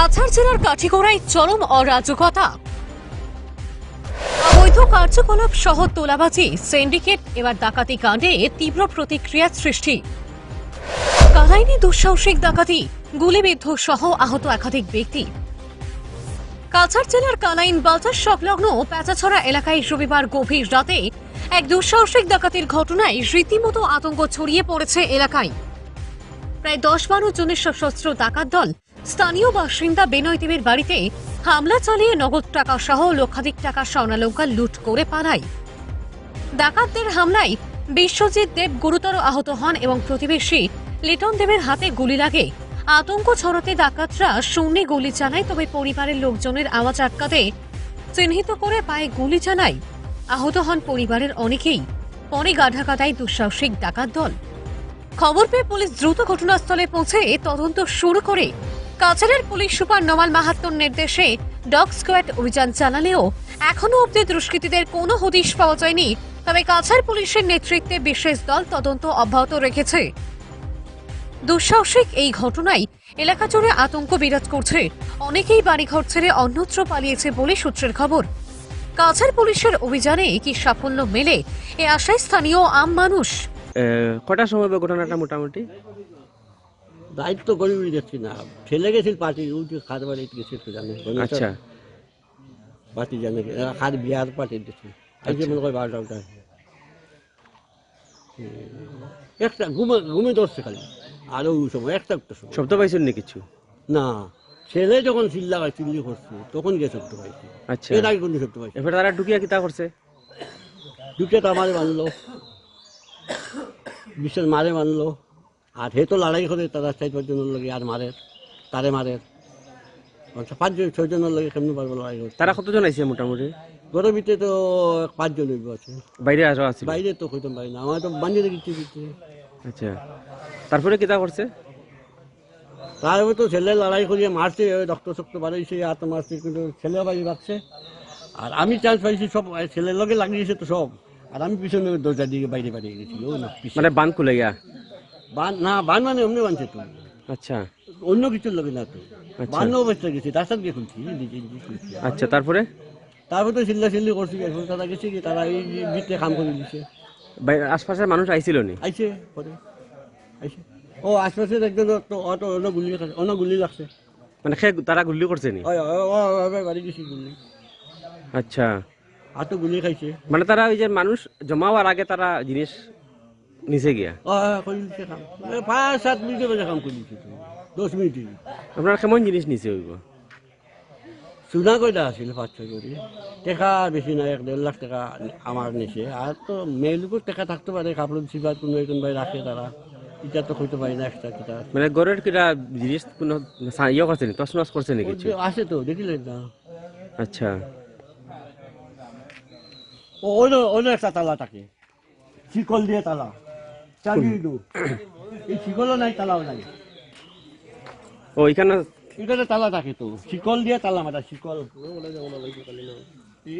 কাছাড় জেলার কাঠিগড়ায় চরম অরাজকতা, অবৈধ কার্যকলাপ সহ তোলাবাজি, সিন্ডিকেট এবার ডাকাতি কাণ্ডে তীব্র প্রতিক্রিয়া সৃষ্টি। কালাইনে দুঃসাহসিক ডাকাতি, গুলিবিদ্ধ সহ আহত একাধিক ব্যক্তি। কাছাড় জেলার কালাইন বাজার সংলগ্ন পেঁচাছড়া এলাকায় রবিবার গভীর রাতে এক দুঃসাহসিক ডাকাতির ঘটনায় রীতিমতো আতঙ্ক ছড়িয়ে পড়েছে এলাকায়। প্রায় 10-12 জনের সশস্ত্র ডাকাত দল স্থানীয় বাসিন্দা বেনয় দেবের বাড়িতে হামলা চালিয়ে নগদ টাকা সহ লক্ষাধিক টাকা স্বর্ণালঙ্কার লুট করে পালায়। ডাকাতদের হামলায় বিশ্বজিৎ দেব গুরুতর আহত হন এবং প্রতিবেশী লিটন দেবের হাতে গুলি লাগে। আতঙ্ক ছড়াতে ডাকাতরা শূন্যে গুলি চালায়, তবে পরিবারের লোকজনের আওয়াজ আটকাতে চিহ্নিত করে পায়ে গুলি চালায়। আহত হন পরিবারের অনেকেই। পরে গাঢাকাটায় দুঃসাহসিক ডাকাত দল। খবর পেয়ে পুলিশ দ্রুত ঘটনাস্থলে পৌঁছে তদন্ত শুরু করে। কাছাড়ের পুলিশ সুপার নমাল মাহাত্তর নির্দেশে ডগ স্কোয়াড অভিযান চালালেও এখনো অবধি দুষ্কৃতীদের কোনো হদিশ পাওয়া যায়নি। তবে কাছাড় পুলিশের নেতৃত্বে বিশেষ দল তদন্ত অব্যাহত রেখেছে। দুঃসাহসিক এই ঘটনায় এলাকা জুড়ে আতঙ্ক বিরাজ করছে। অনেকেই বাড়িঘর ছেড়ে অন্যত্র পালিয়েছে বলে সূত্রের খবর। কাছাড় পুলিশের অভিযানে কি সাফল্য মেলে এ আশায় স্থানীয় আম মানুষ। কটার সময় ঘটনাটা মোটামুটি? দায়িত্ব করি দেখছি না, ছেলে গেছিল পার্টি, খাদ বাড়ি গেছিল জানে। আচ্ছা, পার্টি জানে খাদ বিয়ার পার্টি দেখছি। আজকে মনে হয় 12টা একটা ঘুমে ধরছে খালি। আরো সময় একটা সময় শব্দ পাইছেন না কিছু? না, ছেলে যখন চিল্লি করছে তখন গিয়ে শব্দ পাইছি। আচ্ছা, এর আগে কোনো শব্দ পাইছি। এবার তারা ঢুকিয়া কিতা করছে? দুটো আমারে মানলো, বিশেষ মারে মানলো। আর হে তো লড়াই করে তারা 4-5 জনের লগে আর মারে, তারে মারে। 5-6 জনের লগে কেমনি পারবো লড়াই করতে? তারা কতজন আইছে মোটামুটি? ঘরের ভিতরে তো 5 জন আছে। বাইরে আসা আছে? বাইরে তো কইতাম পারি না, আমার তো বান্ধিয়ে দিচ্ছে। আচ্ছা, তারপরে কিতা করছে? তারপরে তো ছেলে লড়াই করিয়ে মারছে, রক্ত শক্ত বাড়াইছে, হাত মারছে, কিন্তু ছেলে বাড়ি রাখছে। আর আমি চান্স পাইছি, সব ছেলের লগে লাগিয়েছে তো সব। আর আমি পিছনে দরজা দিয়ে বাইরে বাড়িয়ে গেছি। মানে বান খুলে গিয়া? বান মানে অমনি বানছে তো। আচ্ছা, অন্য কিছুর লগে না তো। বান অবস্থা গেছি, রাস্তা দিয়ে খুলছি। আচ্ছা, তারপরে তো চিল্লি করছি। এখন তারা গেছে কি, তারা এই ভিতরে কাম করে দিচ্ছে। আশপাশের মানুষ আইছিল নি? আইছে পরে আইছে। ও আশপাশের একজন তো অটো অন্য গুলি লাগছে। মানে তারা গুলি করছে নি? বাড়ি গেছি গুলি। আচ্ছা, আর তো গুলি খাইছে। মানে তারা ওই যে মানুষ জমা হওয়ার আগে তারা জিনিস নিচে গিয়া 5-7 মিনিটের বেশি কাম করে দিচ্ছে। 10 মিনিট। আপনার কেমন জিনিস নিচে হইব? চুনা কয়টা আছিল 5-6 করে টাকা, বেশি না 1-1.5 লাখ টাকা আমার নিচে। আর তো মেয়েলোকের টাকা থাকতে পারে, কাপড় সিবার কোনো একজন ভাই রাখে তারা। এটা তো হইতে পারি না এক্সট্রা কিটা। মানে ঘরের কিটা জিনিস কোনো ইয়ে করছে নি, তছনছ করছে নি কিছু? আছে তো, দেখিলেন না? আচ্ছা, অন্য একটা তালা থাকে, শিকল দিয়ে তালা চালিয়ে দু। এই শিকলও নাই, তালাও নাই। ও এখানে এখানে তালা থাকে তো, শিকল দিয়ে তালা মারা। শিকল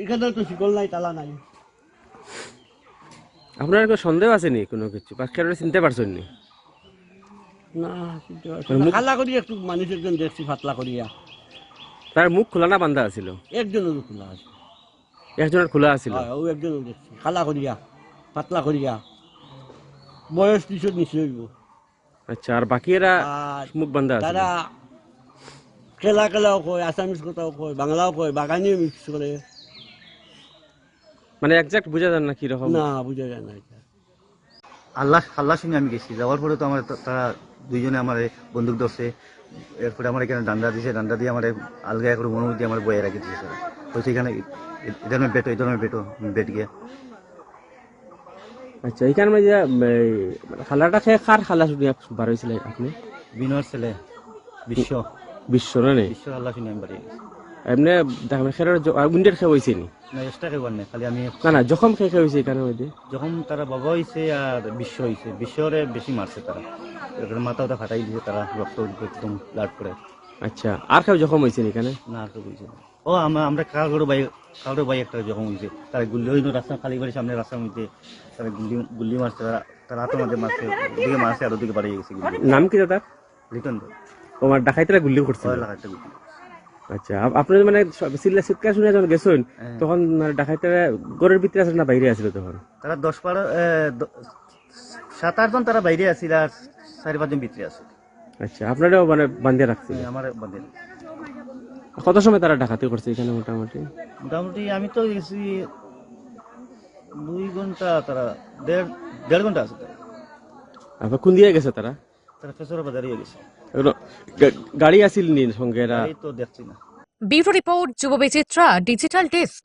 এখানে তো শিকল নাই, তালা নাই। আপনার কোনো সন্দেহ আছে নি কোনো কিছু? বা কেউ চিনতে পারছেন নি? না, খালা করি একটু মানুষ একজন দেখছি, ফাতলা করিয়া। তার মুখ খোলা না বান্ধা আছিল? একজনেরও খোলা আছে। একজনের খোলা আছিল? ও একজনও দেখছি, খালা করিয়া, পাতলা করিয়া। বয়স 30 নিচে হইব। আচ্ছা, আর বাকি এরা মুখ বান্ধা আছে? তারা কেলাও কয়, আসামিস কথাও কয়, বাংলাও কয়, বাগানিও মিক্স করে। মানে একজাক্ট বোঝা যায় না কিরকম? না, বোঝা যায় না। আল্লাহ শুনে আমি গেছি, যাওয়ার পরে তো আমার তারা দুইজনে আমার বন্দুক ধরছে। এরপরে আমার এখানে ডান্ডা দিয়েছে, ডান্ডা দিয়ে আমার আলগা করে মনোমুখ দিয়ে আমার বয়ে রাখি দিয়েছে। হয়েছে এখানে এই ধরনের বেট গিয়ে। আচ্ছা, এইখানে যে খালাটা খেয়ে কার খালা শুনে বার হয়েছিল আপনি? বিনয়ের ছেলে বিশ্ব না নেই? বিশ্ব আল্লাহ শুনে আমি বাড়ি গেছি। এমনি খেলার উইন্ডের খেয়ে হয়েছে নি? না, এক্সট্রা খেয়ে নেই, খালি আমি না জখম খেয়ে হয়েছে এখানে মধ্যে। যখন তারা বাবা হয়েছে আর বিশ্ব হয়েছে, বিশ্বরে বেশি মারছে তারা। মাথা ওটা ফাটাই দিয়েছে তারা, রক্ত একদম ব্লাড করে। আচ্ছা, আর কেউ জখম হয়েছে এখানে? না, আর কেউ হয়েছে না। ও আমরা কারোর ভাই একটা জখম হয়েছে। তারা গুলি হইল রাস্তা, খালি বাড়ির সামনে রাস্তার মধ্যে তারা গুলি মারছে। তারা হাতের মধ্যে মারছে, ওদিকে মারছে আর ওদিকে বাড়িয়ে গেছে। নাম কি দাদা? লিটন। তোমার ডাকাইতরা গুলি করছে? লাগাইতে গুলি। আচ্ছা আপনি মানে চিৎকার শুনে যখন গেছেন হ্যাঁ। তখন মানে ডাকাইতারা ঘরের ভিতরে আছে না বাইরে আছিল তখন? তারা 7-8 জন তারা বাইরে আছিল আর 4-5 জন ভিতরে আছে। আচ্ছা আপনারাও মানে বান্ধিয়ে রাখছিল? আমার বন্ধু কত সময় তারা ডাকাতি করছে এখানে মোটামুটি? মোটামুটি আমি তো গেছি 2 ঘন্টা, তারা দেড় ঘন্টা আছে। আপনার কোন দিয়ে গেছে তারা? তারা ফেসরা বাজারে গেছে। এগুলো গাড়ি আছিল নি সঙ্গে এরা? এই তো দেখছি না। ব্যুরো রিপোর্ট, যুব বিচিত্রা, ডিজিটাল ডেস্ক।